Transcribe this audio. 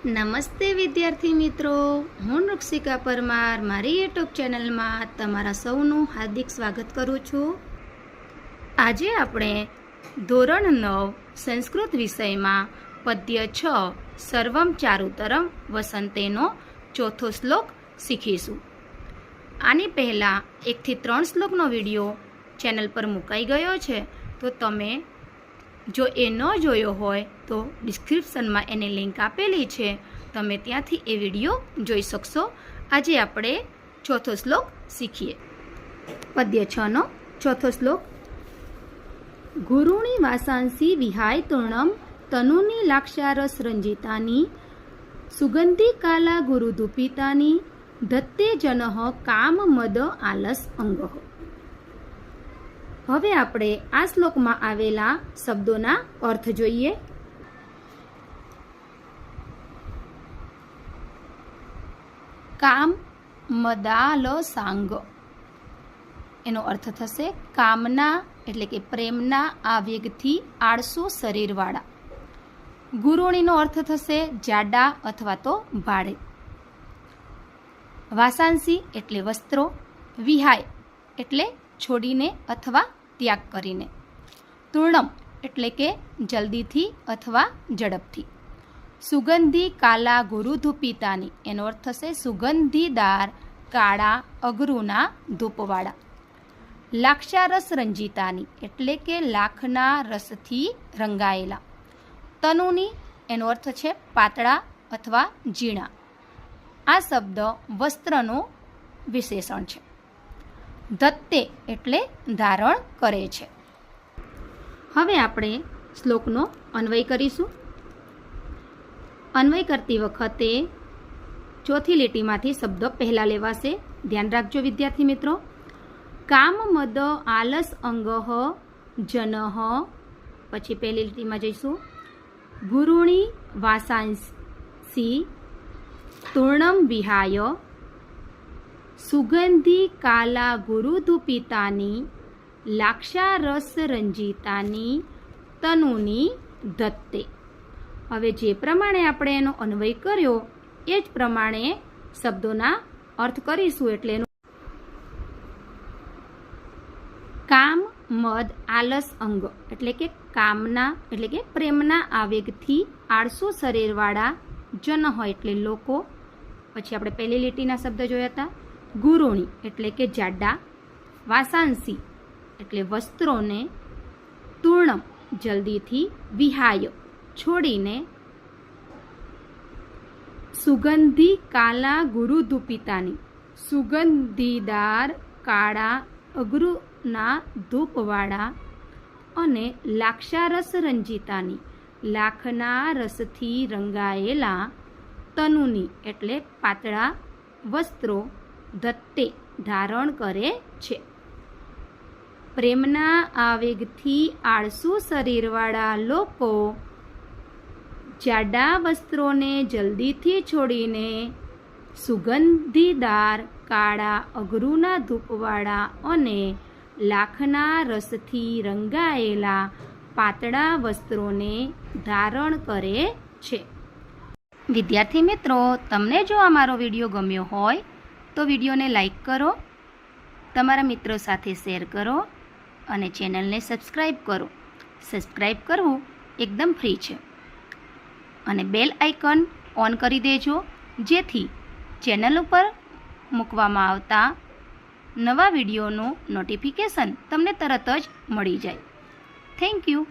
નમસ્તે વિદ્યાર્થી મિત્રો, હું નૃક્ષિકા પરમાર મારી યુટ્યુબ ચેનલમાં તમારા સૌનું હાર્દિક સ્વાગત કરું છું। આજે આપણે ધોરણ 9 સંસ્કૃત વિષયમાં પદ્ય 6 સર્વમ ચારુતરમ વસંતેનો ચોથો શ્લોક શીખીશું। આની પહેલાં 1 થી 3 શ્લોકનો વિડીયો ચેનલ પર મુકાઈ ગયો છે, તો તમે જો એ ન જોયો હોય તો ડિસ્ક્રિપ્શનમાં એની લિંક આપેલી છે, તમે ત્યાંથી એ વિડીયો જોઈ શકશો। આજે આપણે ચોથો શ્લોક શીખીએ। પદ્ય 6નો ચોથો શ્લોક। ગુરુણી વાસાંસી વિહાય તૃણમ તનુની લાક્ષારસ રંજિતાની સુગંધી કાલા ગુરુદુપિતાની ધત્તે જનઃ કામ મદ આલસ અંગઃ। હવે આપણે આ શ્લોકમાં આવેલા શબ્દોના અર્થ જોઈએ। કામ મદાલસાંગ એનો અર્થ થશે કામના એટલે કે પ્રેમના આવેગથી આળસુ શરીરવાળા। ગુરુણીનો અર્થ થશે જાડા અથવા તો ભાડે। વાસાંસી એટલે વસ્ત્રો, વિહાય એટલે છોડીને અથવા ત્યાગ કરીને, તૃણમ એટલે કે જલ્દીથી અથવા ઝડપથી, સુગંધી કાલા ગુરુધૂપિતાની એનો અર્થ થશે સુગંધીદાર કાળા અગરુના ધૂપવાળા, લાક્ષારસ રંજિતાની એટલે કે લાખના રસથી રંગાયેલા, તનુની એનો અર્થ છે પાતળા અથવા ઝીણા। આ શબ્દ વસ્ત્રનું વિશેષણ છે। ધત્તે એટલે ધારણ કરે છે। હવે આપણે શ્લોકનો અન્વય કરીશું। અન્વય કરતી વખતે ચોથી લીટીમાંથી શબ્દ પહેલા લેવાશે, ધ્યાન રાખજો વિદ્યાર્થી મિત્રો। કામ મદ આલસ અંગઃ જનઃ, પછી પહેલી લીટીમાં જઈશું, ગુરુણી વાસાંસી તૃણમ વિહાય સુગંધી કાલા ગુરુધૂપિતાની લાક્ષારસ રંજિતાની તનુની ધત્તે। હવે જે પ્રમાણે આપણે એનો અન્વય કર્યો એ જ પ્રમાણે શબ્દોના અર્થ કરીશું। એટલે એનું કામ મદ આલસ અંગ એટલે કે કામના એટલે કે પ્રેમના આવેગથી આળસુ શરીરવાળા, જનઃ એટલે લોકો, પછી આપણે પહેલી લીટીના શબ્દ જોયા હતા, ગુરુણી એટલે કે જાડા, વાસાંસી એટલે વસ્ત્રોને, તૃણમ જલ્દીથી, વિહાય છોડીને, સુગંધી કાલા ગુરુધૂપિતાની સુગંધીદાર કાળા અગરુના ધૂપવાળા, અને લાક્ષારસ રંજિતાની લાખના રસથી રંગાયેલા, તનુની એટલે પાતળા વસ્ત્રો, ધત્તે ધારણ કરે છે। પ્રેમના આવેગથી આળસુ શરીરવાળા લોકો જાડા વસ્ત્રોને જલ્દીથી છોડીને સુગંધીદાર કાળા અગરુના ધૂપવાળા અને લાખના રસથી રંગાયેલા પાતળા વસ્ત્રોને ધારણ કરે છે। વિદ્યાર્થી મિત્રો, તમને જો આ મારો વિડીયો ગમ્યો હોય તો વિડીયોને લાઈક કરો, તમારા મિત્રો સાથે શેર કરો અને ચેનલને સબસ્ક્રાઈબ કરો। સબસ્ક્રાઈબ કરવું એકદમ ફ્રી છે અને બેલ આઇકન ઓન કરી દેજો, જેથી ચેનલ ઉપર મૂકવામાં આવતા નવા વિડીયોનું નોટિફિકેશન તમને તરત જ મળી જાય। Thank you.